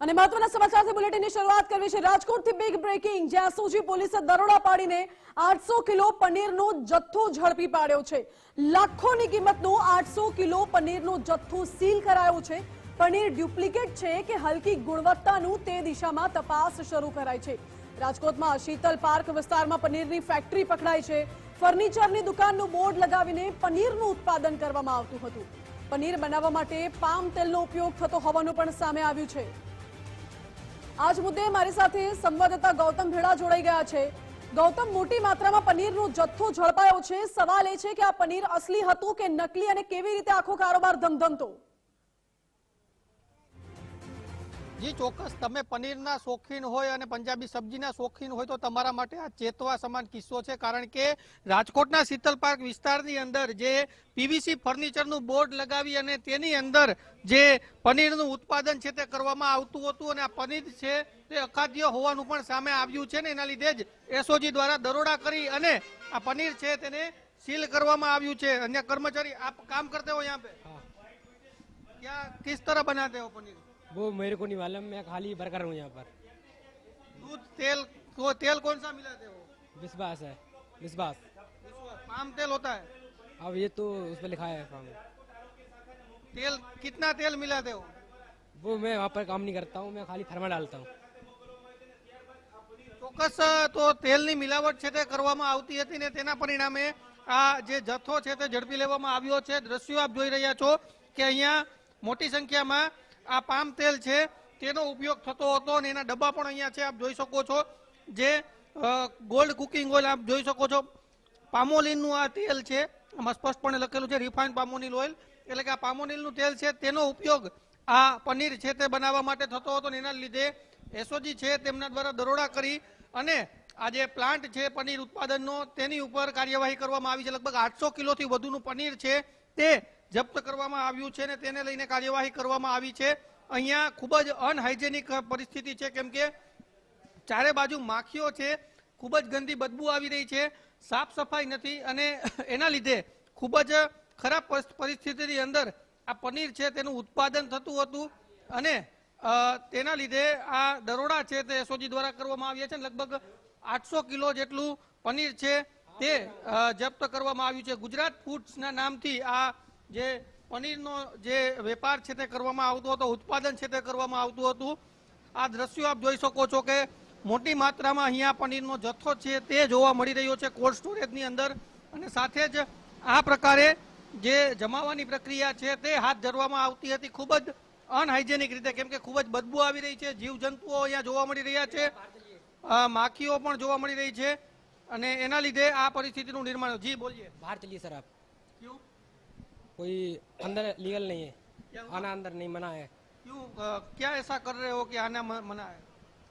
અને મહત્વના સમાચારથી બુલેટિનની શરૂઆત કરવી છે રાજકોટથી બિગ બ્રેકિંગ જ્યાં એસઓજી પોલીસે દરોડા પાડીને 800 કિલો પનીરનો જથ્થો ઝડપી પાડ્યો છે। લાખોની કિંમતનો 800 કિલો પનીરનો જથ્થો સીલ કરાયો છે। પનીર ડુપ્લિકેટ છે કે હલકી ગુણવત્તાનું તે દિશામાં તપાસ શરૂ કરાઈ છે। રાજકોટમાં શીતલ પાર્ક વિસ્તારમાં પનીરની ફેક્ટરી પકડાઈ છે। ફર્નિચરની દુકાનનું બોર્ડ લગાવીને પનીરનું ઉત્પાદન કરવામાં આવતું હતું। પનીર બનાવવા માટે પામ તેલનો ઉપયોગ થતો હોવાનું પણ સામે આવ્યું છે। आज मुद्दे मारी साथे संवाददाता गौतम भेड़ा जोड़ाई गया है। गौतम, मोटी मात्रा में पनीर नो जत्थो झड़पायो छे। सवाल ए छे के आ पनीर असली हतुं के नकली अने केवी रीते आखो कारोबार धमधमतो? जी चौक्कस तमे पनीरना शौकीन होय अने पंजाबी सब्जीना शौकीन होय तो तमारा माटे आ चेतवा समान किस्सो छे। कारण के राजकोटना शीतल पार्क विस्तारनी अंदर जे पीवीसी फर्निचरनुं बोर्ड लगावी अने तेनी अंदर जे पनीरनुं उत्पादन छे ते करवामां आवतुं हतुं अने आ पनीर छे ते अखाद्य होवानुं पण सामे આવ્યું છે ને એના લીધે જ એસઓજી દ્વારા દરોડા કરી અને આ પનીર છે તેને સીલ કરવામાં આવ્યું છે। अन्य कर्मचारी आप काम करते हो यहाँ पे? क्या किस तरह बनाते हो पनीर? वो मेरे को नहीं मालूम, मैं खाली वर्कर हूँ यहाँ पर। दूध तेल कौन सा मिलाते हो? विश्वास है, विश्वास। पाम तेल होता है? अब ये तो उस पर लिखा है पाम तेल कितना तेल मिलाते हो? वो मैं वहाँ पर काम नहीं करता हूँ, मैं खाली थर्मा डालता हूँ। ચોક્કસ તો તેલની મિલાવટ છે તે કરવામાં આવતી હતી ને તેના પરિણામે આ જે જથ્થો છે તે ઝડપી લેવામાં આવ્યો છે। દ્રશ્યો આપ જોઈ રહ્યા છો કે અહીંયા મોટી સંખ્યામાં આ પામ તેલ છે તેનો ઉપયોગ થતો હતો અને એના ડબ્બા પણ અહીંયા છે આપ જોઈ શકો છો। જે ગોલ્ડ કુકિંગ ઓઇલ આપ જોઈ શકો છો। પામોલીનનું આ તેલ છે, આમાં સ્પષ્ટપણે લખેલું છે રિફાઇન્ડ પામોલીન ઓઇલ, એટલે કે આ પામોલીનનું તેલ છે તેનો ઉપયોગ આ પનીર છે તે બનાવવા માટે થતો હતો ને એના લીધે એસઓજી છે તેમના દ્વારા દરોડા કરી અને આ જે પ્લાન્ટ છે પનીર ઉત્પાદનનો તેની ઉપર કાર્યવાહી કરવામાં આવી છે। લગભગ 800 કિલોથી વધુનું પનીર છે તે જપ્ત કરવામાં આવ્યું છે ને તેને લઈને કાર્યવાહી કરવામાં આવી છે। અહીંયા ખૂબ જ અનહાઇજેનિક પરિસ્થિતિ છે કેમ કે ચારે બાજુ માખીઓ છે, ખૂબ જ ગંદી બદબુ આવી રહી છે, સાફ સફાઈ નથી અને એના લીધે ખૂબ જ ખરાબ પરિસ્થિતિની અંદર આ પનીર છે તેનું ઉત્પાદન થતું હતું અને તેના લીધે આ દરોડા છે તે એસઓજી દ્વારા કરવામાં આવ્યા છે। લગભગ 800 કિલો જેટલું પનીર છે તે જપ્ત કરવામાં આવ્યું છે। ગુજરાત ફૂડ્સના નામથી આ જે પનીરનો જે વેપાર છે તે કરવામાં આવતો હતો, ઉત્પાદન છે તે કરવામાં આવતું હતું। આ દ્રશ્યો આપ જોઈ શકો છો કે મોટી માત્રામાં અહીંયા પનીરનો જથ્થો છે તે જોવા મળી રહ્યો છે કોલ્ડ સ્ટોરેજની અંદર અને સાથે જ આ પ્રકારે જે જમાવાની પ્રક્રિયા છે તે હાથ ધરવામાં આવતી હતી ખૂબ જ અનહાઇજેનિક રીતે કેમ કે ખૂબ જ બદબુ આવી રહી છે, જીવજંતુઓ અહીંયા જોવા મળી રહ્યા છે, માખીઓ પણ જોવા મળી રહી છે અને એના લીધે આ પરિસ્થિતિનું નિર્માણ। જી બોलिए। बाहर चलिए सर आप। क्यों? कोई अंदर लीगल नहीं है, आना अंदर नहीं मना है। क्यों क्या ऐसा कर रहे हो कि आना मना है?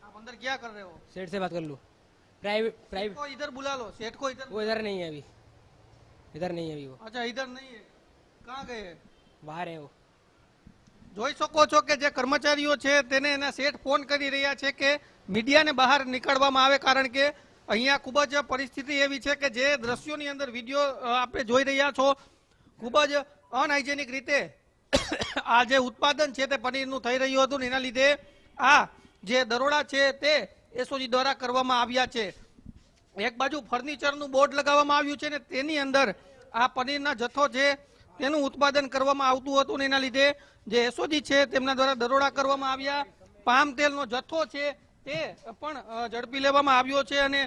आप अंदर क्या कर रहे हो? सेठ से बात कर लो। प्राइवेट को इधर बुला लो, सेठ को इधर। वो इधर नहीं है अभी, इधर नहीं है अभी वो। अच्छा इधर नहीं है, कहाँ गए? बाहर है वो। જોઈ શકો છો કે જે કર્મચારીઓ છે તેને એના શેઠ ફોન કરી રહ્યા છે કે મીડિયાને બહાર નીકળવામાં આવે કારણ કે અહીંયા ખૂબ જ પરિસ્થિતિ એવી છે કે જે દ્રશ્યોની અંદર વિડીયો આપણે જોઈ રહ્યા છો ખૂબ જ અનહાઇજેનિક રીતે આ જે ઉત્પાદન છે તે પનીરનું થઈ રહ્યું હતું ને એના લીધે આ જે દરોડા છે તે એસઓજી દ્વારા કરવામાં આવ્યા છે। એક બાજુ ફર્નિચરનું બોર્ડ લગાવવામાં આવ્યું છે ને તેની અંદર આ પનીરના જથ્થો છે તેનું ઉત્પાદન કરવામાં આવતું હતું ને એના લીધે જે એસઓજી છે તેમના દ્વારા દરોડા કરવામાં આવ્યા। પામ તેલનો જથ્થો છે તે પણ ઝડપી લેવામાં આવ્યો છે અને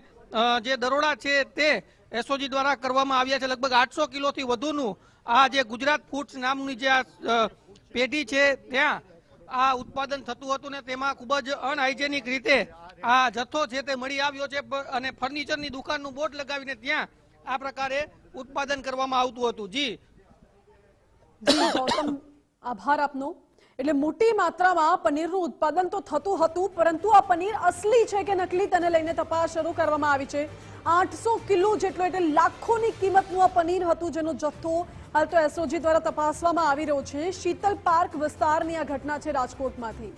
જે દરોડા છે તે એસઓજી દ્વારા કરવામાં આવ્યા છે। લગભગ 800 કિલોથી વધુનું આ જે ગુજરાત ફૂડ્સ નામની જે આ પેઢી છે ત્યાં આ ઉત્પાદન થતું હતું ને તેમાં ખૂબ જ અનહાઇજેનિક રીતે આ જથ્થો છે તે મળી આવ્યો છે અને ફર્નિચરની દુકાનનું બોર્ડ લગાવીને ત્યાં આ પ્રકારે ઉત્પાદન કરવામાં આવતું હતું। જી ગૌતમ, આભાર આપનો। એટલે મોટી માત્રામાં પનીરનું ઉત્પાદન તો થતું હતું પરંતુ આ પનીર અસલી છે કે નકલી તેને લઈને તપાસ શરૂ કરવામાં આવી છે। 800 કિલો જેટલો એટલે લાખોની કિંમતનું આ પનીર હતું જેનો જથ્થો હાલ તો એસઓજી દ્વારા તપાસવામાં આવી રહ્યો છે। શીતલ પાર્ક વિસ્તારની આ ઘટના છે રાજકોટમાંથી।